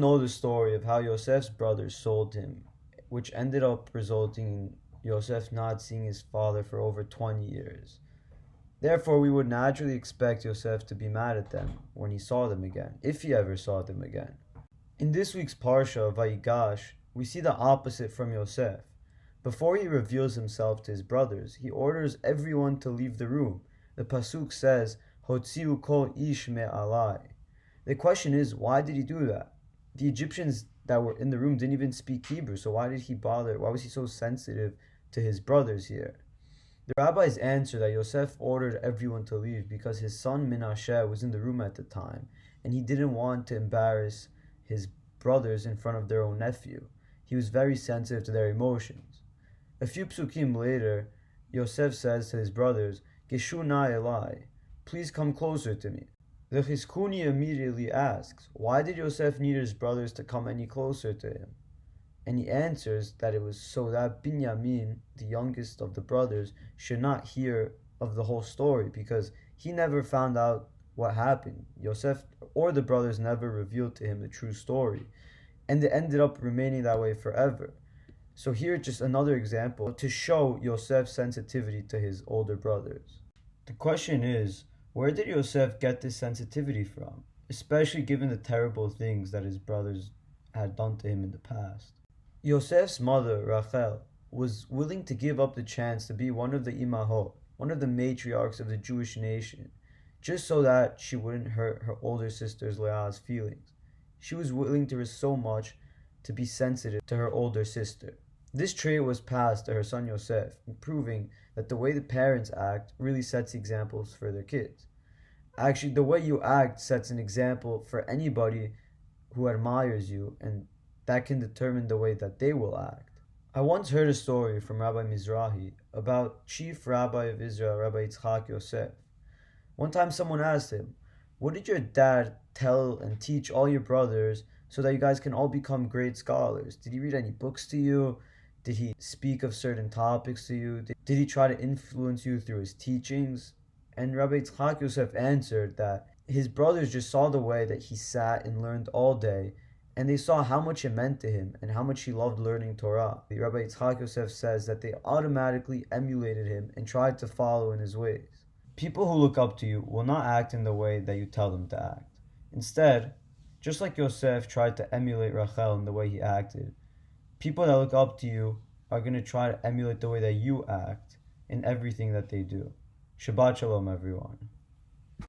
Know the story of how Yosef's brothers sold him, which ended up resulting in Yosef not seeing his father for over 20 years. Therefore, we would naturally expect Yosef to be mad at them when he saw them again, if he ever saw them again. In this week's Parsha Vayigash, we see the opposite from Yosef. Before he reveals himself to his brothers, he orders everyone to leave the room. The pasuk says, "Hotziu kol ish me'alai." The question is, why did he do that? The Egyptians that were in the room didn't even speak Hebrew, so why did he bother? Why was he so sensitive to his brothers here? The rabbis answer that Yosef ordered everyone to leave because his son Menashe was in the room at the time, and he didn't want to embarrass his brothers in front of their own nephew. He was very sensitive to their emotions. A few psukim later, Yosef says to his brothers, "Geshu na elai, please come closer to me." The Chizkuni immediately asks, why did Yosef need his brothers to come any closer to him? And he answers that it was so that Binyamin, the youngest of the brothers, should not hear of the whole story, because he never found out what happened. Yosef or the brothers never revealed to him the true story, and it ended up remaining that way forever. So here just another example to show Yosef's sensitivity to his older brothers. The question is, where did Yosef get this sensitivity from, especially given the terrible things that his brothers had done to him in the past? Yosef's mother, Rachel, was willing to give up the chance to be one of the imahot, one of the matriarchs of the Jewish nation, just so that she wouldn't hurt her older sister's Leah's feelings. She was willing to risk so much to be sensitive to her older sister. This trait was passed to her son Yosef, proving that the way the parents act really sets examples for their kids. Actually, the way you act sets an example for anybody who admires you, and that can determine the way that they will act. I once heard a story from Rabbi Mizrahi about chief rabbi of Israel, Rabbi Yitzchak Yosef. One time someone asked him, "What did your dad tell and teach all your brothers so that you guys can all become great scholars? Did he read any books to you? Did he speak of certain topics to you? Did he try to influence you through his teachings?" And Rabbi Yitzchak Yosef answered that his brothers just saw the way that he sat and learned all day, and they saw how much it meant to him and how much he loved learning Torah. Rabbi Yitzchak Yosef says that they automatically emulated him and tried to follow in his ways. People who look up to you will not act in the way that you tell them to act. Instead, just like Yosef tried to emulate Rachel in the way he acted, people that look up to you are going to try to emulate the way that you act in everything that they do. Shabbat Shalom, everyone.